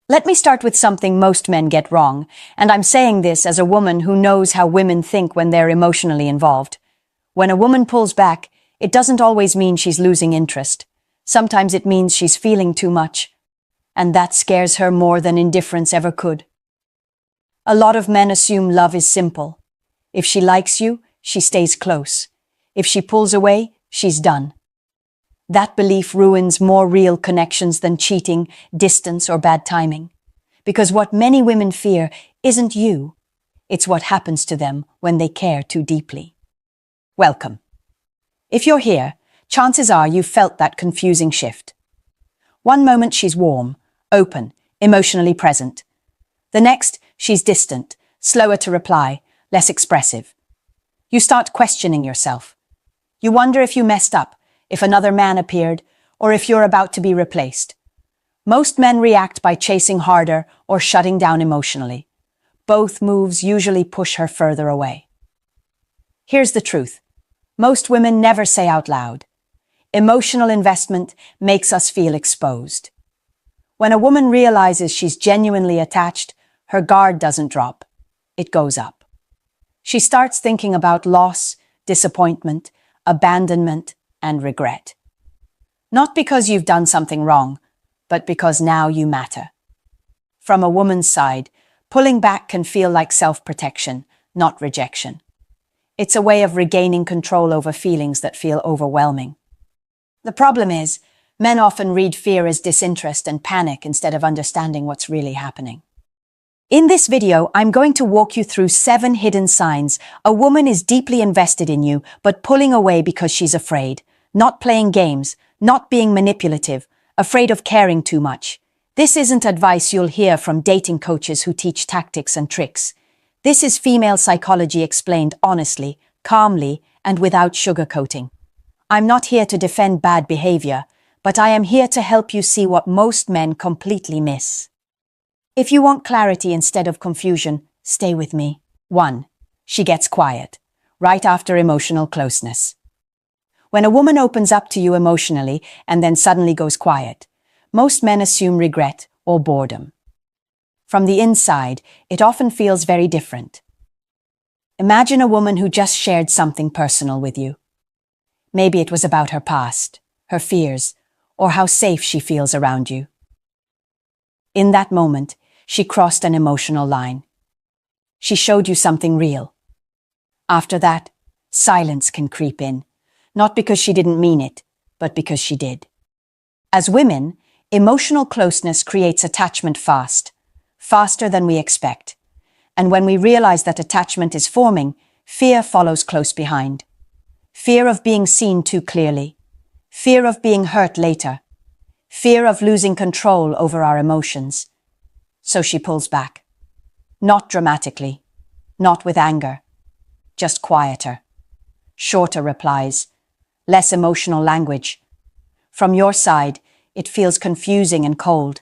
Let me start with something most men get wrong, and I'm saying this as a woman who knows how women think when they're emotionally involved. When a woman pulls back, it doesn't always mean she's losing interest. Sometimes it means she's feeling too much, and that scares her more than indifference ever could. A lot of men assume love is simple. If she likes you, she stays close. If she pulls away, she's done. That belief ruins more real connections than cheating, distance, or bad timing. Because what many women fear isn't you. It's what happens to them when they care too deeply. Welcome. If you're here, chances are you've felt that confusing shift. One moment she's warm, open, emotionally present. The next, she's distant, slower to reply, less expressive. You start questioning yourself. You wonder if you messed up, if another man appeared, or if you're about to be replaced. Most men react by chasing harder or shutting down emotionally. Both moves usually push her further away. Here's the truth. Most women never say out loud. Emotional investment makes us feel exposed. When a woman realizes she's genuinely attached, her guard doesn't drop. It goes up. She starts thinking about loss, disappointment, abandonment, and regret. Not because you've done something wrong, but because now you matter. From a woman's side, pulling back can feel like self-protection, not rejection. It's a way of regaining control over feelings that feel overwhelming. The problem is, men often read fear as disinterest and panic instead of understanding what's really happening. In this video, I'm going to walk you through 7 hidden signs a woman is deeply invested in you but pulling away because she's afraid, not playing games, not being manipulative, afraid of caring too much. This isn't advice you'll hear from dating coaches who teach tactics and tricks. This is female psychology explained honestly, calmly, and without sugarcoating. I'm not here to defend bad behavior, but I am here to help you see what most men completely miss. If you want clarity instead of confusion, stay with me. 1. She gets quiet, right after emotional closeness. When a woman opens up to you emotionally and then suddenly goes quiet, most men assume regret or boredom. From the inside, it often feels very different. Imagine a woman who just shared something personal with you. Maybe it was about her past, her fears, or how safe she feels around you. In that moment, she crossed an emotional line. She showed you something real. After that, silence can creep in, not because she didn't mean it, but because she did. As women, emotional closeness creates attachment faster than we expect. And when we realize that attachment is forming, fear follows close behind. Fear of being seen too clearly. Fear of being hurt later. Fear of losing control over our emotions. So she pulls back. Not dramatically. Not with anger. Just quieter. Shorter replies. Less emotional language. From your side, it feels confusing and cold.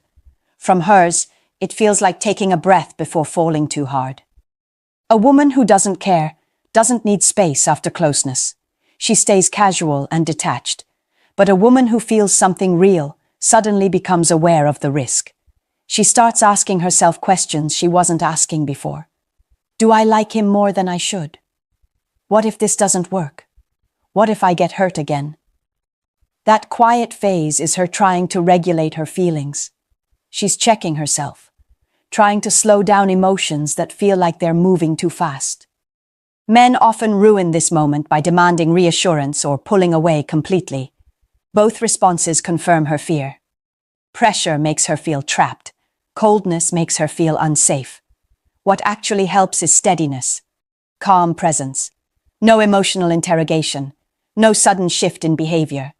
From hers, it feels like taking a breath before falling too hard. A woman who doesn't care doesn't need space after closeness. She stays casual and detached. But a woman who feels something real suddenly becomes aware of the risk. She starts asking herself questions she wasn't asking before. Do I like him more than I should? What if this doesn't work? What if I get hurt again? That quiet phase is her trying to regulate her feelings. She's checking herself, trying to slow down emotions that feel like they're moving too fast. Men often ruin this moment by demanding reassurance or pulling away completely. Both responses confirm her fear. Pressure makes her feel trapped. Coldness makes her feel unsafe. What actually helps is steadiness, calm presence, no emotional interrogation, no sudden shift in behavior.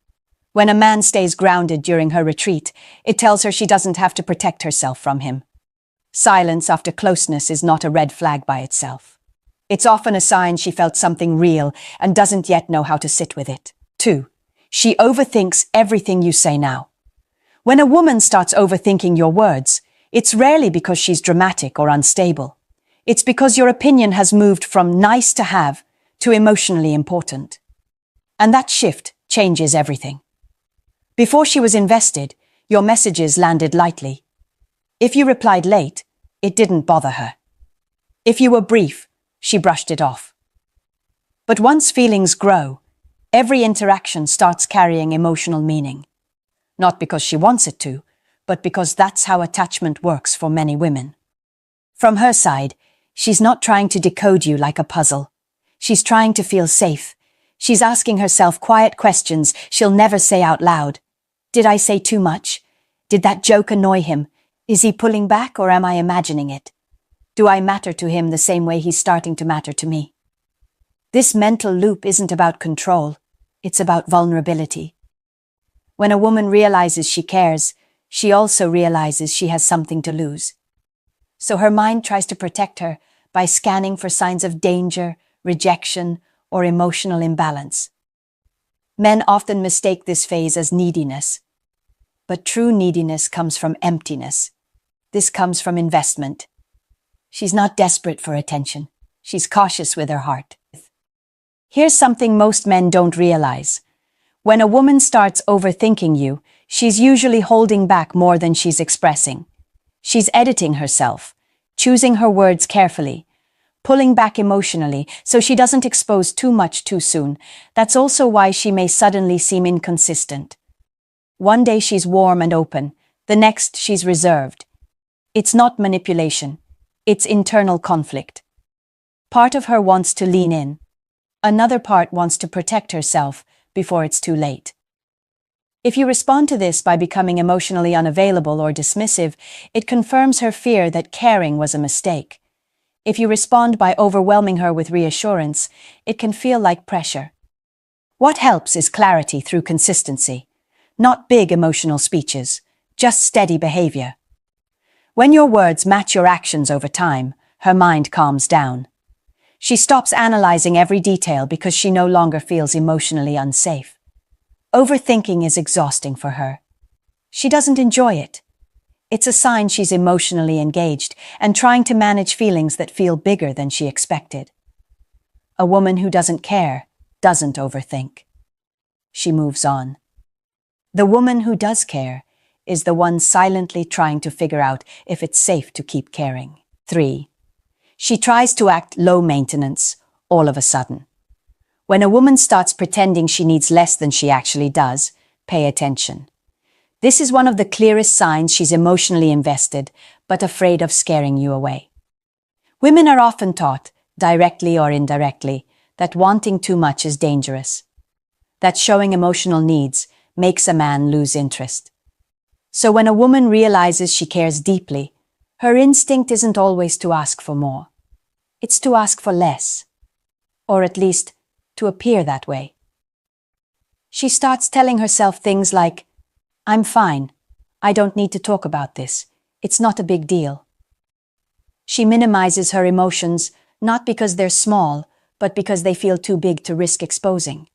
When a man stays grounded during her retreat, it tells her she doesn't have to protect herself from him. Silence after closeness is not a red flag by itself. It's often a sign she felt something real and doesn't yet know how to sit with it. 2. She overthinks everything you say now. When a woman starts overthinking your words, it's rarely because she's dramatic or unstable. It's because your opinion has moved from nice to have to emotionally important. And that shift changes everything. Before she was invested, your messages landed lightly. If you replied late, it didn't bother her. If you were brief, she brushed it off. But once feelings grow, every interaction starts carrying emotional meaning. Not because she wants it to, but because that's how attachment works for many women. From her side, she's not trying to decode you like a puzzle. She's trying to feel safe. She's asking herself quiet questions she'll never say out loud. Did I say too much? Did that joke annoy him? Is he pulling back, or am I imagining it? Do I matter to him the same way he's starting to matter to me? This mental loop isn't about control. It's about vulnerability. When a woman realizes she cares, she also realizes she has something to lose. So her mind tries to protect her by scanning for signs of danger, rejection, or emotional imbalance. Men often mistake this phase as neediness. But true neediness comes from emptiness. This comes from investment. She's not desperate for attention. She's cautious with her heart. Here's something most men don't realize. When a woman starts overthinking you, she's usually holding back more than she's expressing. She's editing herself, choosing her words carefully, pulling back emotionally so she doesn't expose too much too soon. That's also why she may suddenly seem inconsistent. One day she's warm and open, the next she's reserved. It's not manipulation, it's internal conflict. Part of her wants to lean in. Another part wants to protect herself before it's too late. If you respond to this by becoming emotionally unavailable or dismissive, it confirms her fear that caring was a mistake. If you respond by overwhelming her with reassurance, it can feel like pressure. What helps is clarity through consistency. Not big emotional speeches, just steady behavior. When your words match your actions over time, her mind calms down. She stops analyzing every detail because she no longer feels emotionally unsafe. Overthinking is exhausting for her. She doesn't enjoy it. It's a sign she's emotionally engaged and trying to manage feelings that feel bigger than she expected. A woman who doesn't care doesn't overthink. She moves on. The woman who does care is the one silently trying to figure out if it's safe to keep caring. 3. She tries to act low maintenance all of a sudden. When a woman starts pretending she needs less than she actually does, pay attention. This is one of the clearest signs she's emotionally invested, but afraid of scaring you away. Women are often taught, directly or indirectly, that wanting too much is dangerous. That showing emotional needs makes a man lose interest. So when a woman realizes she cares deeply, her instinct isn't always to ask for more. It's to ask for less, or at least to appear that way. She starts telling herself things like, "I'm fine. I don't need to talk about this. It's not a big deal." She minimizes her emotions, not because they're small, but because they feel too big to risk exposing.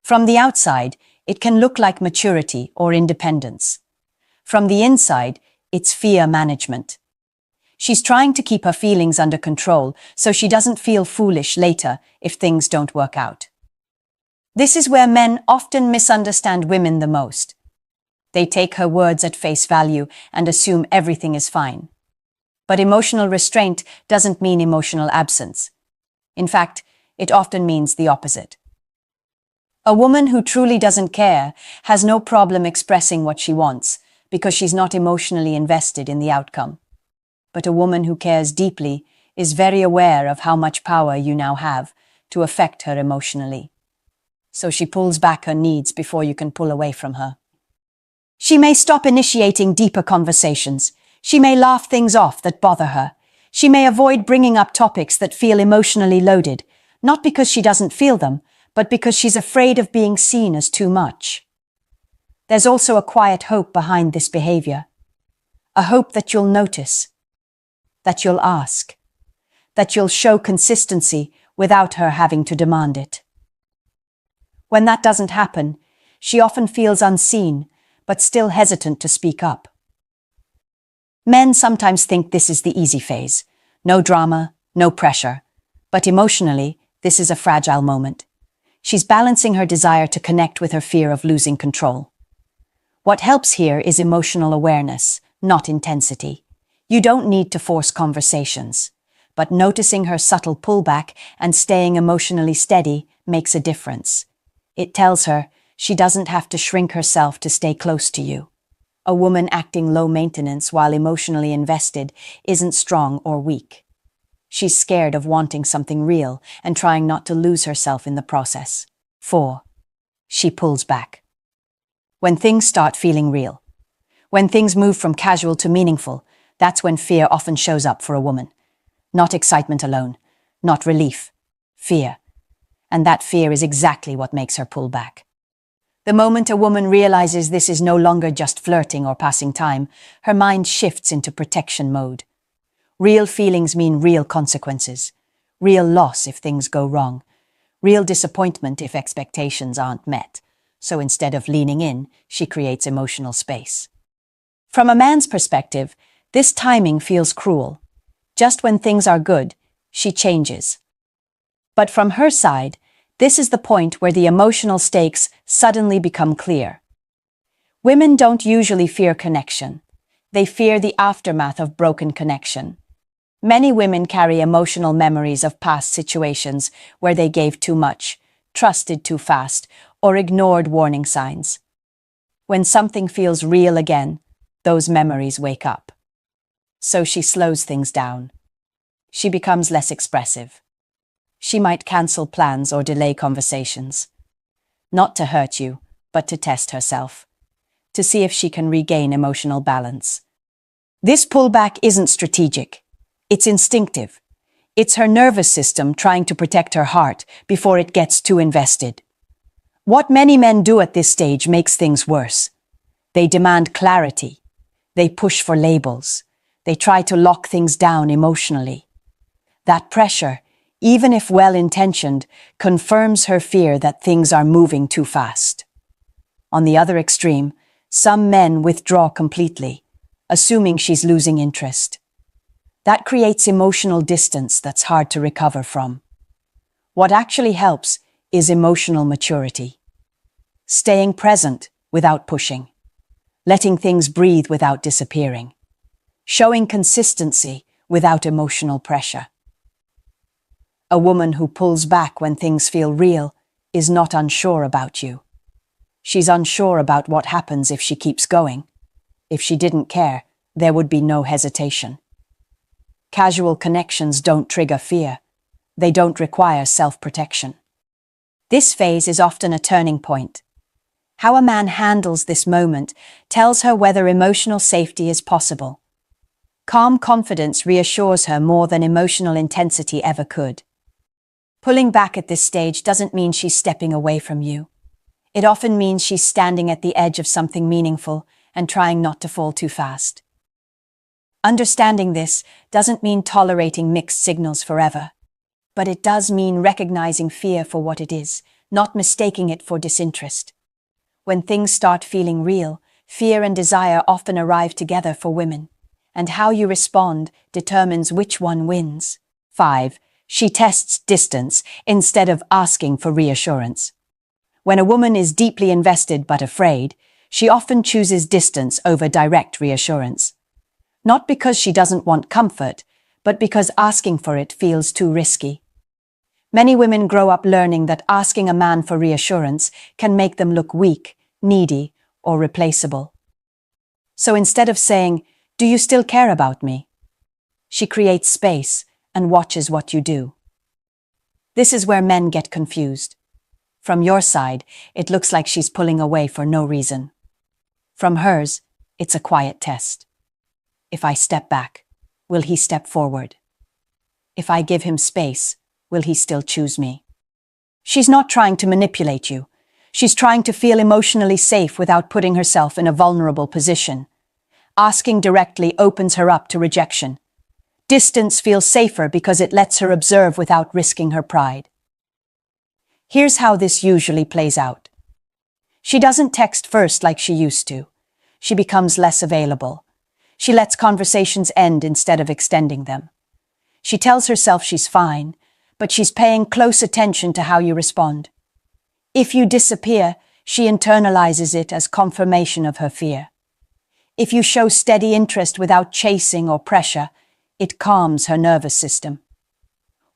From the outside, it can look like maturity or independence. From the inside, it's fear management. She's trying to keep her feelings under control so she doesn't feel foolish later if things don't work out. This is where men often misunderstand women the most. They take her words at face value and assume everything is fine. But emotional restraint doesn't mean emotional absence. In fact, it often means the opposite. A woman who truly doesn't care has no problem expressing what she wants because she's not emotionally invested in the outcome. But a woman who cares deeply is very aware of how much power you now have to affect her emotionally. So she pulls back her needs before you can pull away from her. She may stop initiating deeper conversations. She may laugh things off that bother her. She may avoid bringing up topics that feel emotionally loaded, not because she doesn't feel them, but because she's afraid of being seen as too much. There's also a quiet hope behind this behavior. A hope that you'll notice, that you'll ask, that you'll show consistency without her having to demand it. When that doesn't happen, she often feels unseen, but still hesitant to speak up. Men sometimes think this is the easy phase. No drama, no pressure. But emotionally, this is a fragile moment. She's balancing her desire to connect with her fear of losing control. What helps here is emotional awareness, not intensity. You don't need to force conversations, but noticing her subtle pullback and staying emotionally steady makes a difference. It tells her she doesn't have to shrink herself to stay close to you. A woman acting low maintenance while emotionally invested isn't strong or weak. She's scared of wanting something real and trying not to lose herself in the process. 4. She pulls back. When things start feeling real. When things move from casual to meaningful, that's when fear often shows up for a woman. Not excitement alone, not relief, fear. And that fear is exactly what makes her pull back. The moment a woman realizes this is no longer just flirting or passing time, her mind shifts into protection mode. Real feelings mean real consequences, real loss if things go wrong, real disappointment if expectations aren't met. So instead of leaning in, she creates emotional space. From a man's perspective, this timing feels cruel. Just when things are good, she changes. But from her side, this is the point where the emotional stakes suddenly become clear. Women don't usually fear connection. They fear the aftermath of broken connection. Many women carry emotional memories of past situations where they gave too much, trusted too fast, or ignored warning signs. When something feels real again, those memories wake up. So she slows things down. She becomes less expressive. She might cancel plans or delay conversations. Not to hurt you, but to test herself. To see if she can regain emotional balance. This pullback isn't strategic. It's instinctive. It's her nervous system trying to protect her heart before it gets too invested. What many men do at this stage makes things worse. They demand clarity. They push for labels. They try to lock things down emotionally. That pressure, even if well-intentioned, confirms her fear that things are moving too fast. On the other extreme, some men withdraw completely, assuming she's losing interest. That creates emotional distance that's hard to recover from. What actually helps is emotional maturity. Staying present without pushing. Letting things breathe without disappearing. Showing consistency without emotional pressure. A woman who pulls back when things feel real is not unsure about you. She's unsure about what happens if she keeps going. If she didn't care, there would be no hesitation. Casual connections don't trigger fear. They don't require self-protection. This phase is often a turning point. How a man handles this moment tells her whether emotional safety is possible. Calm confidence reassures her more than emotional intensity ever could. Pulling back at this stage doesn't mean she's stepping away from you. It often means she's standing at the edge of something meaningful and trying not to fall too fast. Understanding this doesn't mean tolerating mixed signals forever, but it does mean recognizing fear for what it is, not mistaking it for disinterest. When things start feeling real, fear and desire often arrive together for women, and how you respond determines which one wins. 5. She tests distance instead of asking for reassurance. When a woman is deeply invested but afraid, she often chooses distance over direct reassurance. Not because she doesn't want comfort, but because asking for it feels too risky. Many women grow up learning that asking a man for reassurance can make them look weak, needy, or replaceable. So instead of saying, "Do you still care about me?" she creates space and watches what you do. This is where men get confused. From your side, it looks like she's pulling away for no reason. From hers, it's a quiet test. If I step back, will he step forward? If I give him space, will he still choose me? She's not trying to manipulate you. She's trying to feel emotionally safe without putting herself in a vulnerable position. Asking directly opens her up to rejection. Distance feels safer because it lets her observe without risking her pride. Here's how this usually plays out. She doesn't text first like she used to. She becomes less available. She lets conversations end instead of extending them. She tells herself she's fine, but she's paying close attention to how you respond. If you disappear, she internalizes it as confirmation of her fear. If you show steady interest without chasing or pressure, it calms her nervous system.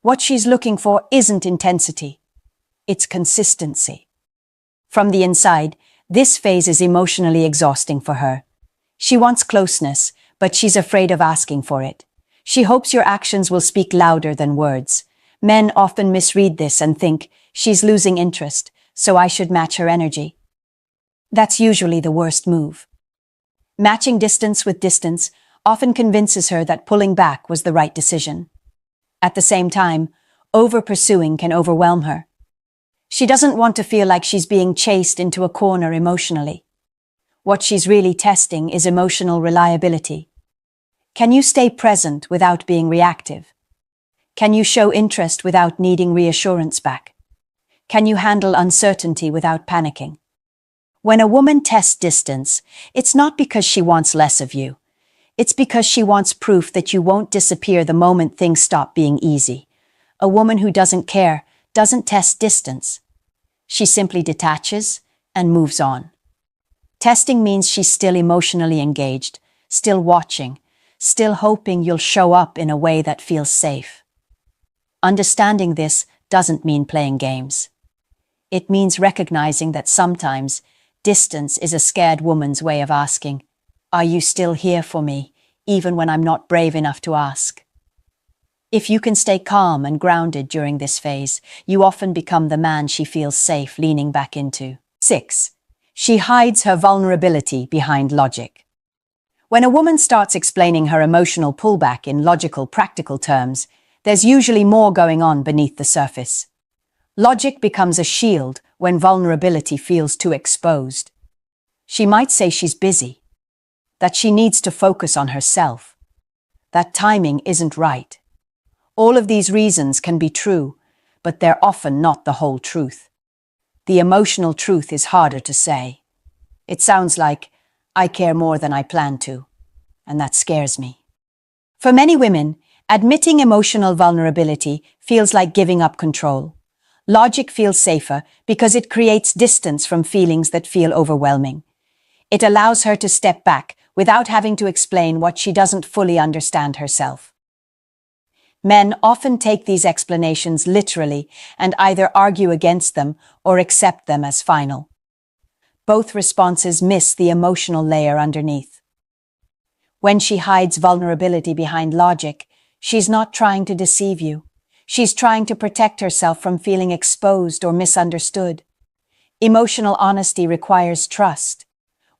What she's looking for isn't intensity, it's consistency. From the inside, this phase is emotionally exhausting for her. She wants closeness, but she's afraid of asking for it. She hopes your actions will speak louder than words. Men often misread this and think, she's losing interest, so I should match her energy. That's usually the worst move. Matching distance with distance often convinces her that pulling back was the right decision. At the same time, over-pursuing can overwhelm her. She doesn't want to feel like she's being chased into a corner emotionally. What she's really testing is emotional reliability. Can you stay present without being reactive? Can you show interest without needing reassurance back? Can you handle uncertainty without panicking? When a woman tests distance, it's not because she wants less of you. It's because she wants proof that you won't disappear the moment things stop being easy. A woman who doesn't care doesn't test distance. She simply detaches and moves on. Testing means she's still emotionally engaged, still watching, still hoping you'll show up in a way that feels safe. Understanding this doesn't mean playing games. It means recognizing that sometimes distance is a scared woman's way of asking, "Are you still here for me, even when I'm not brave enough to ask?" If you can stay calm and grounded during this phase, you often become the man she feels safe leaning back into. 6. She hides her vulnerability behind logic. When a woman starts explaining her emotional pullback in logical, practical terms, there's usually more going on beneath the surface. Logic becomes a shield when vulnerability feels too exposed. She might say she's busy, that she needs to focus on herself, that timing isn't right. All of these reasons can be true, but they're often not the whole truth. The emotional truth is harder to say. It sounds like, "I care more than I plan to," and that scares me. For many women, admitting emotional vulnerability feels like giving up control. Logic feels safer because it creates distance from feelings that feel overwhelming. It allows her to step back without having to explain what she doesn't fully understand herself. Men often take these explanations literally and either argue against them or accept them as final. Both responses miss the emotional layer underneath. When she hides vulnerability behind logic, she's not trying to deceive you. She's trying to protect herself from feeling exposed or misunderstood. Emotional honesty requires trust.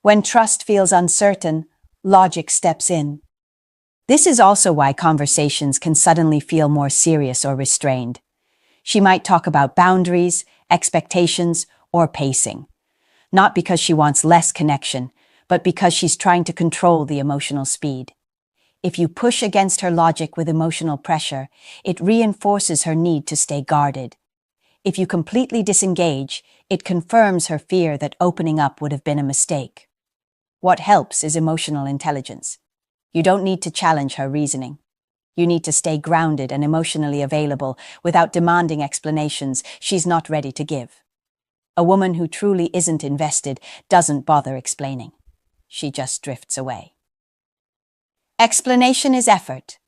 When trust feels uncertain, logic steps in. This is also why conversations can suddenly feel more serious or restrained. She might talk about boundaries, expectations, or pacing. Not because she wants less connection, but because she's trying to control the emotional speed. If you push against her logic with emotional pressure, it reinforces her need to stay guarded. If you completely disengage, it confirms her fear that opening up would have been a mistake. What helps is emotional intelligence. You don't need to challenge her reasoning. You need to stay grounded and emotionally available without demanding explanations she's not ready to give. A woman who truly isn't invested doesn't bother explaining. She just drifts away. Explanation is effort.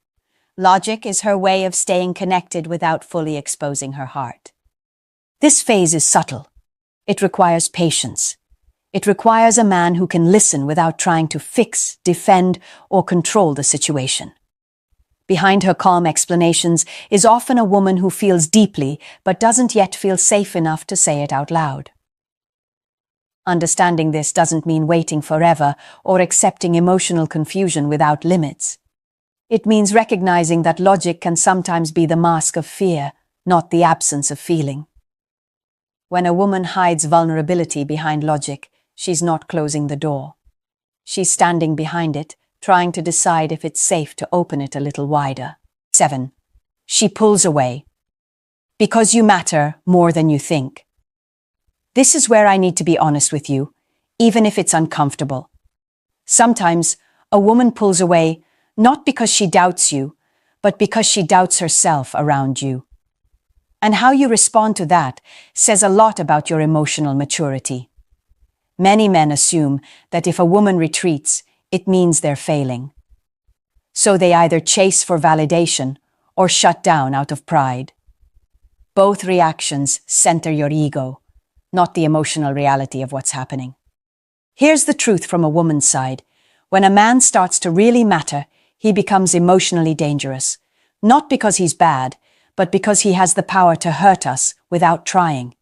Logic is her way of staying connected without fully exposing her heart. This phase is subtle. It requires patience. It requires a man who can listen without trying to fix, defend, or control the situation. Behind her calm explanations is often a woman who feels deeply but doesn't yet feel safe enough to say it out loud. Understanding this doesn't mean waiting forever or accepting emotional confusion without limits. It means recognizing that logic can sometimes be the mask of fear, not the absence of feeling. When a woman hides vulnerability behind logic, she's not closing the door. She's standing behind it, trying to decide if it's safe to open it a little wider. 7. She pulls away. Because you matter more than you think. This is where I need to be honest with you, even if it's uncomfortable. Sometimes a woman pulls away not because she doubts you, but because she doubts herself around you. And how you respond to that says a lot about your emotional maturity. Many men assume that if a woman retreats, it means they're failing. So they either chase for validation or shut down out of pride. Both reactions center your ego, not the emotional reality of what's happening. Here's the truth from a woman's side. When a man starts to really matter, he becomes emotionally dangerous, not because he's bad, but because he has the power to hurt us without trying.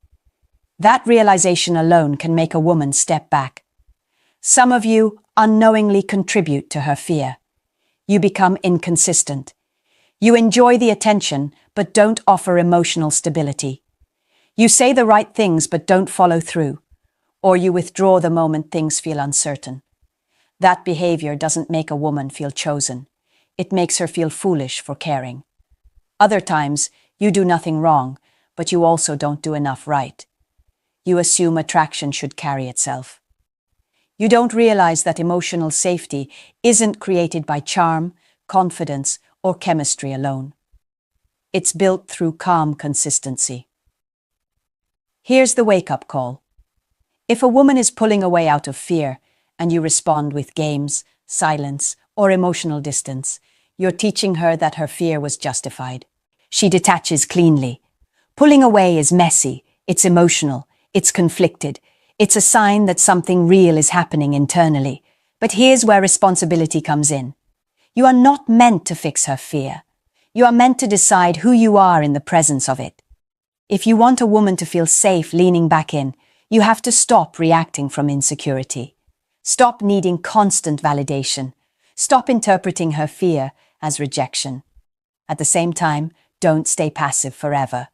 That realization alone can make a woman step back. Some of you unknowingly contribute to her fear. You become inconsistent. You enjoy the attention, but don't offer emotional stability. You say the right things, but don't follow through. Or you withdraw the moment things feel uncertain. That behavior doesn't make a woman feel chosen. It makes her feel foolish for caring. Other times, you do nothing wrong, but you also don't do enough right. You assume attraction should carry itself. You don't realize that emotional safety isn't created by charm, confidence, or chemistry alone. It's built through calm consistency. Here's the wake-up call. If a woman is pulling away out of fear, and you respond with games, silence, or emotional distance, you're teaching her that her fear was justified. She detaches cleanly. Pulling away is messy, it's emotional, it's conflicted. It's a sign that something real is happening internally. But here's where responsibility comes in. You are not meant to fix her fear. You are meant to decide who you are in the presence of it. If you want a woman to feel safe leaning back in, you have to stop reacting from insecurity. Stop needing constant validation. Stop interpreting her fear as rejection. At the same time, don't stay passive forever.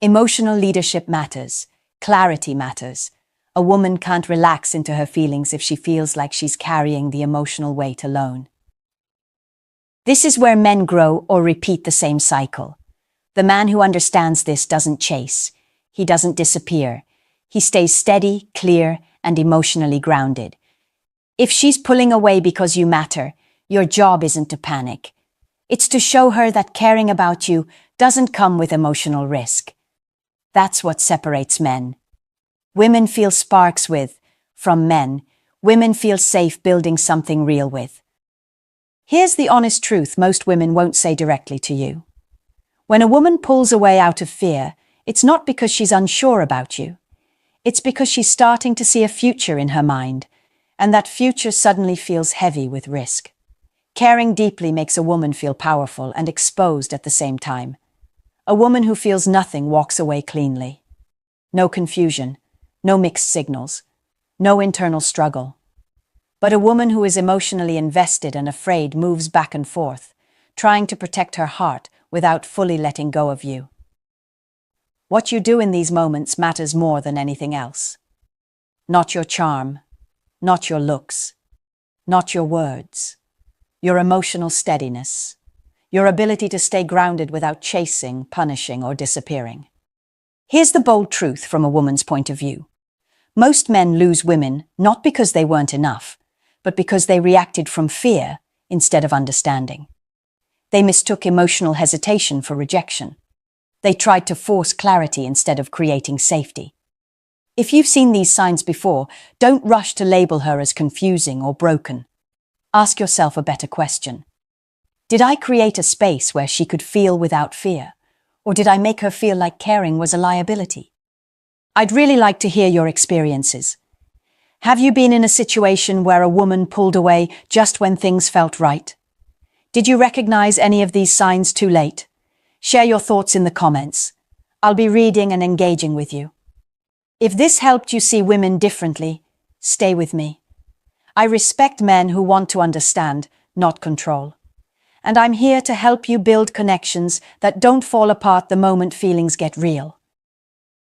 Emotional leadership matters. Clarity matters. A woman can't relax into her feelings if she feels like she's carrying the emotional weight alone. This is where men grow or repeat the same cycle. The man who understands this doesn't chase. He doesn't disappear. He stays steady, clear, and emotionally grounded. If she's pulling away because you matter, your job isn't to panic. It's to show her that caring about you doesn't come with emotional risk. That's what separates men. Women feel sparks from men. Women feel safe building something real with. Here's the honest truth most women won't say directly to you. When a woman pulls away out of fear, it's not because she's unsure about you. It's because she's starting to see a future in her mind, and that future suddenly feels heavy with risk. Caring deeply makes a woman feel powerful and exposed at the same time. A woman who feels nothing walks away cleanly. No confusion, no mixed signals, no internal struggle. But a woman who is emotionally invested and afraid moves back and forth, trying to protect her heart without fully letting go of you. What you do in these moments matters more than anything else. Not your charm, not your looks, not your words, your emotional steadiness, your ability to stay grounded without chasing, punishing, or disappearing. Here's the bold truth from a woman's point of view. Most men lose women not because they weren't enough, but because they reacted from fear instead of understanding. They mistook emotional hesitation for rejection. They tried to force clarity instead of creating safety. If you've seen these signs before, don't rush to label her as confusing or broken. Ask yourself a better question. Did I create a space where she could feel without fear? Or did I make her feel like caring was a liability? I'd really like to hear your experiences. Have you been in a situation where a woman pulled away just when things felt right? Did you recognize any of these signs too late? Share your thoughts in the comments. I'll be reading and engaging with you. If this helped you see women differently, stay with me. I respect men who want to understand, not control. And I'm here to help you build connections that don't fall apart the moment feelings get real.